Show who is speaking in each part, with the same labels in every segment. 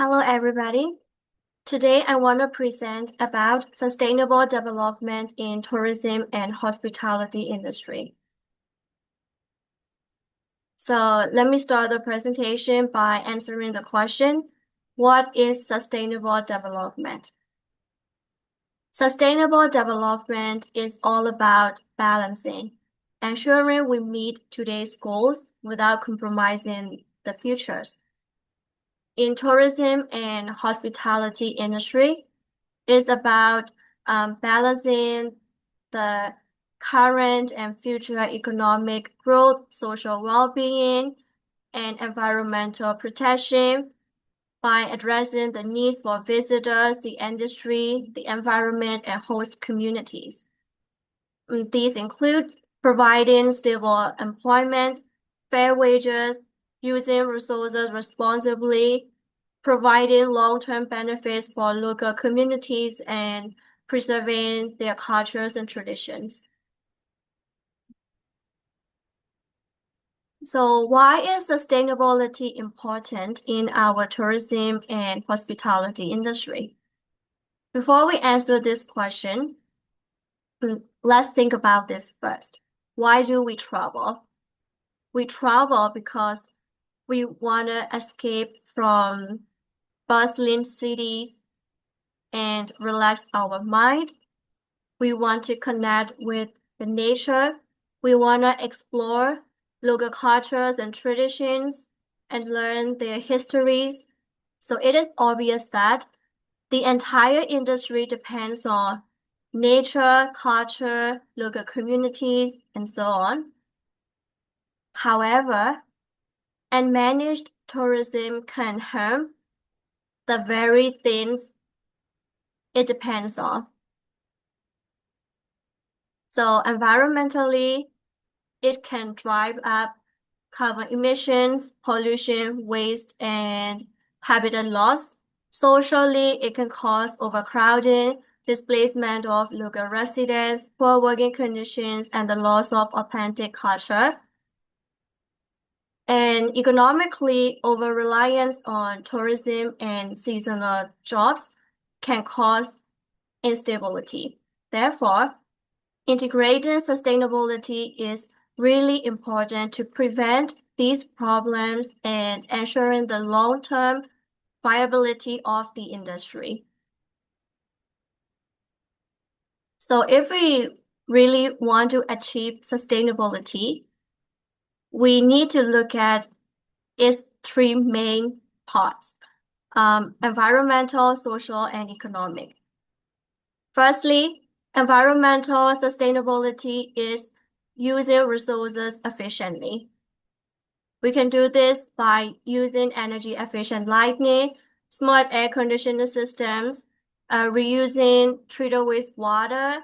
Speaker 1: Hello, everybody. Today, I want to present about sustainable development in tourism and hospitality industry. So let me start the presentation by answering the question, what is sustainable development? Sustainable development is all about balancing, ensuring we meet today's goals without compromising the futures. In tourism and hospitality industry, is about balancing the current and future economic growth, social well-being, and environmental protection by addressing the needs for visitors, the industry, the environment, and host communities. These include providing stable employment, fair wages, using resources responsibly, providing long-term benefits for local communities, and preserving their cultures and traditions. So why is sustainability important in our tourism and hospitality industry? Before we answer this question, let's think about this first. Why do we travel? We travel because we want to escape from bustling cities and relax our mind. We want to connect with the nature. We want to explore local cultures and traditions and learn their histories. So it is obvious that the entire industry depends on nature, culture, local communities, and so on. However, unmanaged tourism can harm the very things it depends on. So environmentally, it can drive up carbon emissions, pollution, waste, and habitat loss. Socially, it can cause overcrowding, displacement of local residents, poor working conditions, and the loss of authentic culture. And economically, over-reliance on tourism and seasonal jobs can cause instability. Therefore, integrating sustainability is really important to prevent these problems and ensuring the long-term viability of the industry. So if we really want to achieve sustainability, we need to look at its three main parts, environmental, social, and economic. Firstly, environmental sustainability is using resources efficiently. We can do this by using energy efficient lighting, smart air conditioning systems, reusing treated wastewater,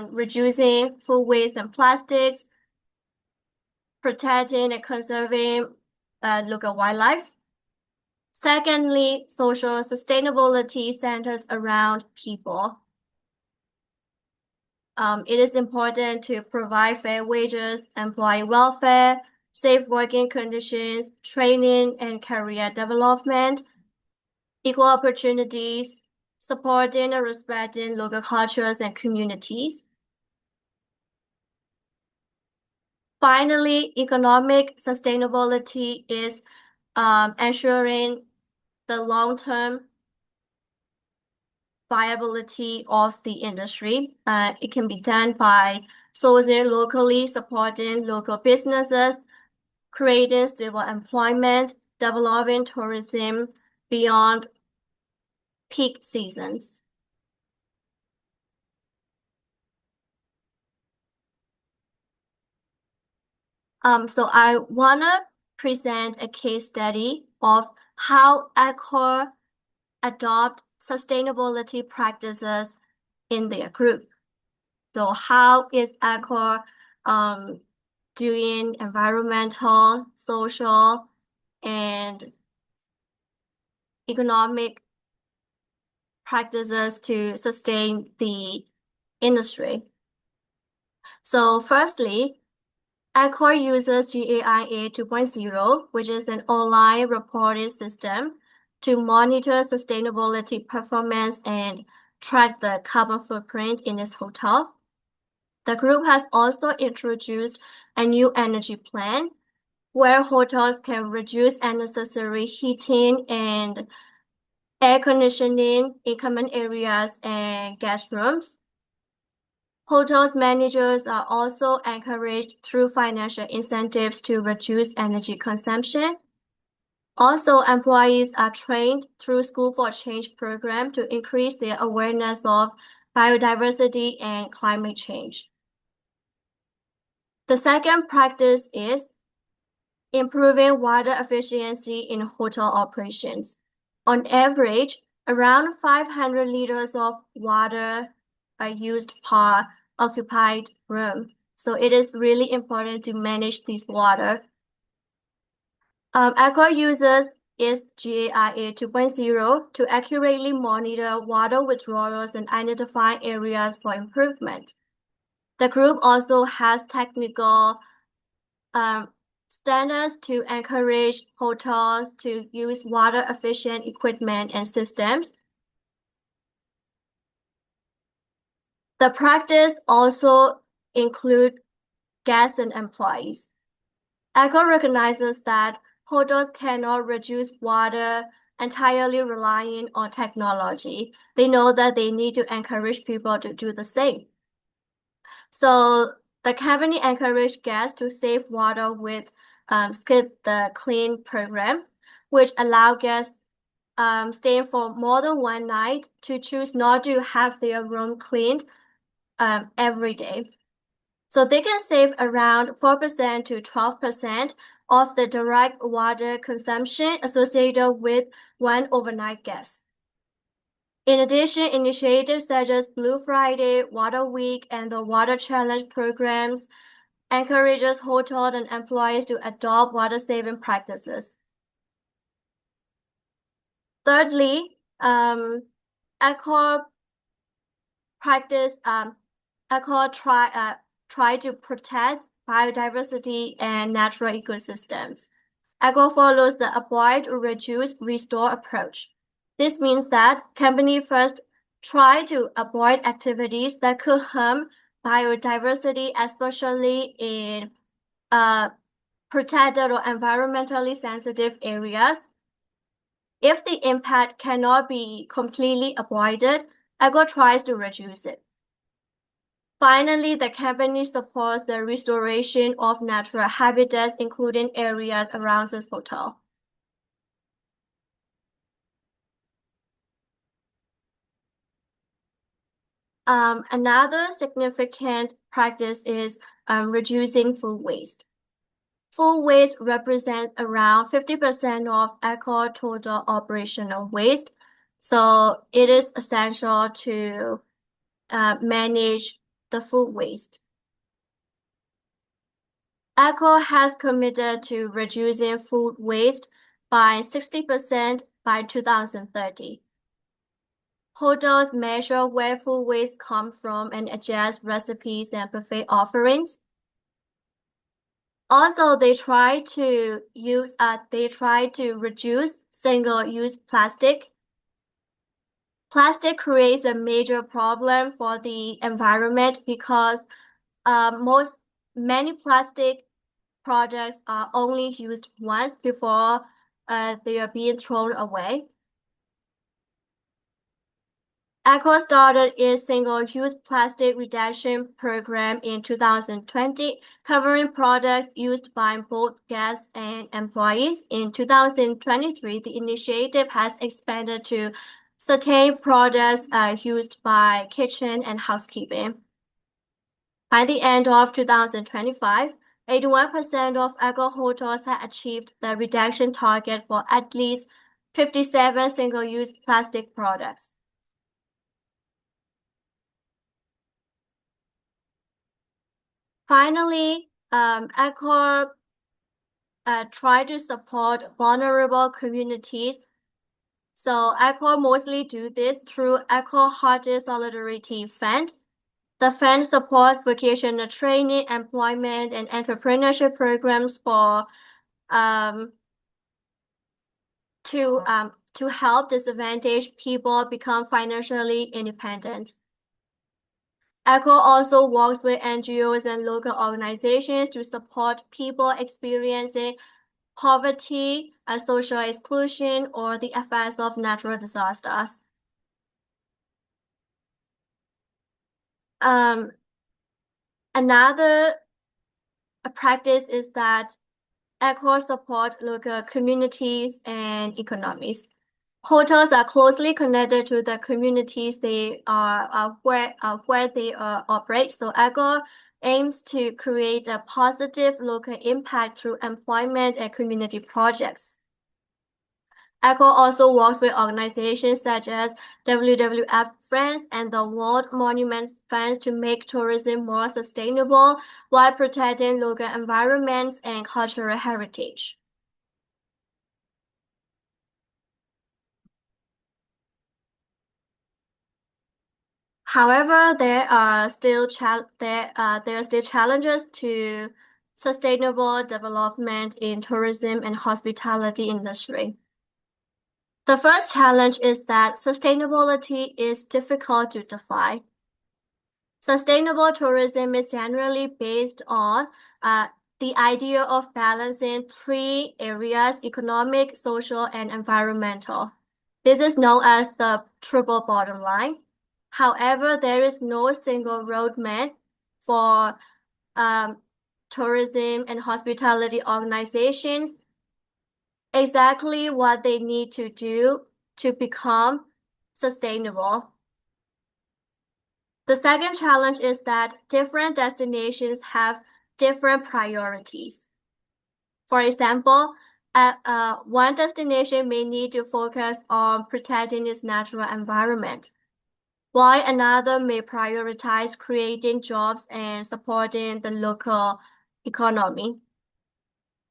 Speaker 1: reducing food waste and plastics, protecting and conserving local wildlife. Secondly, social sustainability centers around people. It is important to provide fair wages, employee welfare, safe working conditions, training and career development, equal opportunities, supporting and respecting local cultures and communities. Finally, economic sustainability is ensuring the long-term viability of the industry. It can be done by sourcing locally, supporting local businesses, creating stable employment, developing tourism beyond peak seasons. So I wanna present a case study of how Accor adopt sustainability practices in their group. So how is Accor doing environmental, social, and economic practices to sustain the industry? So firstly, Accor uses GAIA 2.0, which is an online reporting system to monitor sustainability performance and track the carbon footprint in its hotel. The group has also introduced a new energy plan where hotels can reduce unnecessary heating and air conditioning in common areas and guest rooms. Hotels managers are also encouraged through financial incentives to reduce energy consumption. Also, employees are trained through School for Change program to increase their awareness of biodiversity and climate change. The second practice is improving water efficiency in hotel operations. On average, around 500 liters of water are used per occupied room. So it is really important to manage this water. Accor uses is GAIA 2.0 to accurately monitor water withdrawals and identify areas for improvement. The group also has technical standards to encourage hotels to use water-efficient equipment and systems. The practice also include guests and employees. Accor recognizes that hotels cannot reduce water entirely relying on technology. They know that they need to encourage people to do the same. So the company encouraged guests to save water with Skip the Clean program, which allow guests staying for more than one night to choose not to have their room cleaned every day. So they can save around 4% to 12% of the direct water consumption associated with one overnight guest. In addition, initiatives such as Blue Friday, Water Week, and the Water Challenge programs encourages hotels and employees to adopt water-saving practices. Thirdly, Accor try to protect biodiversity and natural ecosystems. Accor follows the avoid, reduce, restore approach. This means that companies first try to avoid activities that could harm biodiversity, especially in protected or environmentally sensitive areas. If the impact cannot be completely avoided, Accor tries to reduce it. Finally, the company supports the restoration of natural habitats, including areas around this hotel. Another significant practice is reducing food waste. Food waste represents around 50% of Accor total operational waste, so it is essential to manage the food waste. Accor has committed to reducing food waste by 60% by 2030. Hotels measure where food waste comes from and adjust recipes and buffet offerings. Also, they try to reduce single-use plastic. Plastic creates a major problem for the environment because many plastic products are only used once before they are being thrown away. Accor started its single-use plastic reduction program in 2020, covering products used by both guests and employees. In 2023, the initiative has expanded to certain products used by kitchen and housekeeping. By the end of 2025, 81% of Accor hotels had achieved the reduction target for at least 57 single-use plastic products. Finally, Accor try to support vulnerable communities. So Accor mostly do this through Accor Hearted Solidarity Fund. The fund supports vocational training, employment, and entrepreneurship programs for to help disadvantaged people become financially independent. ECHO also works with NGOs and local organizations to support people experiencing poverty, social exclusion, or the effects of natural disasters. Another practice is that ECHO support local communities and economies. Hotels are closely connected to the communities they are where they operate. So ECHO aims to create a positive local impact through employment and community projects. ECHO also works with organizations such as WWF France and the World Monuments Fund to make tourism more sustainable while protecting local environments and cultural heritage. However, there are still challenges to sustainable development in tourism and hospitality industry. The first challenge is that sustainability is difficult to define. Sustainable tourism is generally based on the idea of balancing three areas: economic, social, and environmental. This is known as the triple bottom line. However, there is no single roadmap for tourism and hospitality organizations exactly what they need to do to become sustainable. The second challenge is that different destinations have different priorities. For example, one destination may need to focus on protecting its natural environment, while another may prioritize creating jobs and supporting the local economy.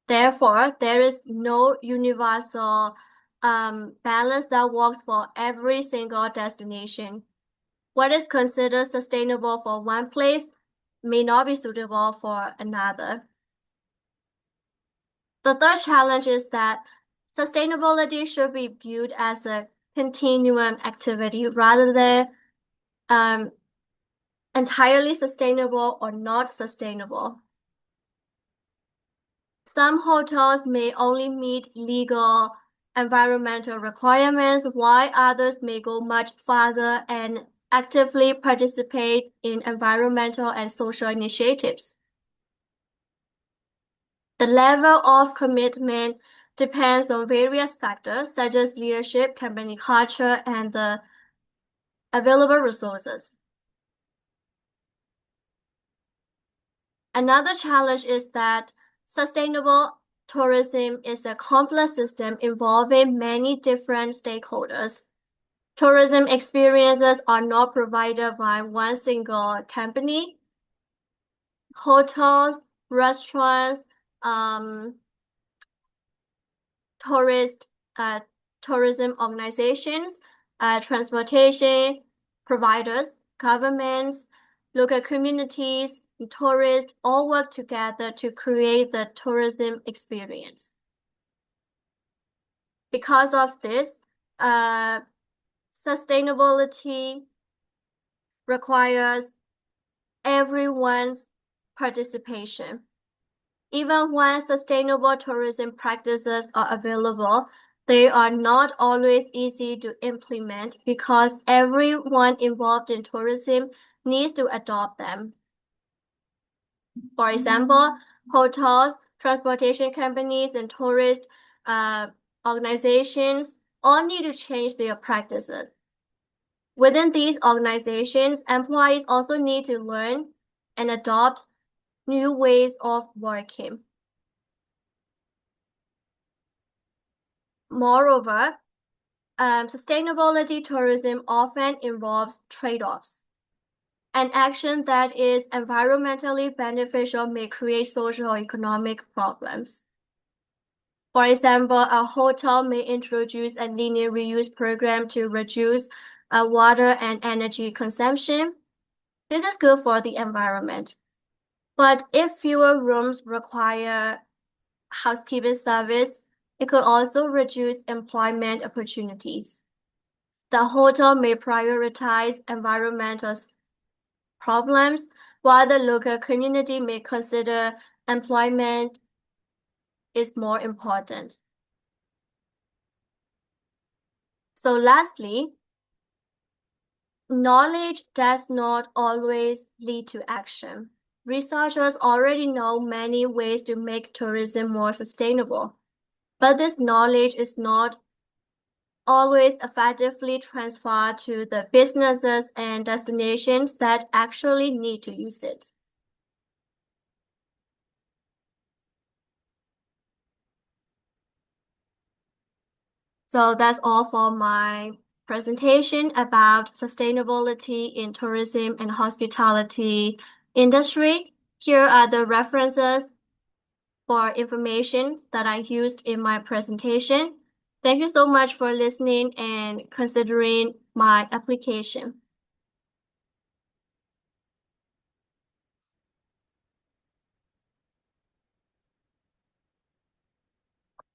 Speaker 1: Therefore, there is no universal balance that works for every single destination. What is considered sustainable for one place may not be suitable for another. The third challenge is that sustainability should be viewed as a continuum activity rather than entirely sustainable or not sustainable. Some hotels may only meet legal environmental requirements, while others may go much farther and actively participate in environmental and social initiatives. The level of commitment depends on various factors such as leadership, company culture, and the available resources. Another challenge is that sustainable tourism is a complex system involving many different stakeholders. Tourism experiences are not provided by one single company. Hotels, restaurants, tourism organizations, transportation providers, governments, local communities, and tourists all work together to create the tourism experience. Because of this, sustainability requires everyone's participation. Even when sustainable tourism practices are available, they are not always easy to implement because everyone involved in tourism needs to adopt them. For example, hotels, transportation companies, and tourist organizations all need to change their practices. Within these organizations, employees also need to learn and adopt new ways of working. Moreover, sustainability tourism often involves trade-offs. An action that is environmentally beneficial may create social or economic problems. For example, a hotel may introduce a linear reuse program to reduce water and energy consumption. This is good for the environment. But if fewer rooms require housekeeping service, It could also reduce employment opportunities. The hotel may prioritize environmental problems, while the local community may consider employment is more important. So lastly, knowledge does not always lead to action. Researchers already know many ways to make tourism more sustainable, but this knowledge is not always effectively transferred to the businesses and destinations that actually need to use it. So that's all for my presentation about sustainability in tourism and hospitality industry. Here are the references for information that I used in my presentation. Thank you so much for listening and considering my application.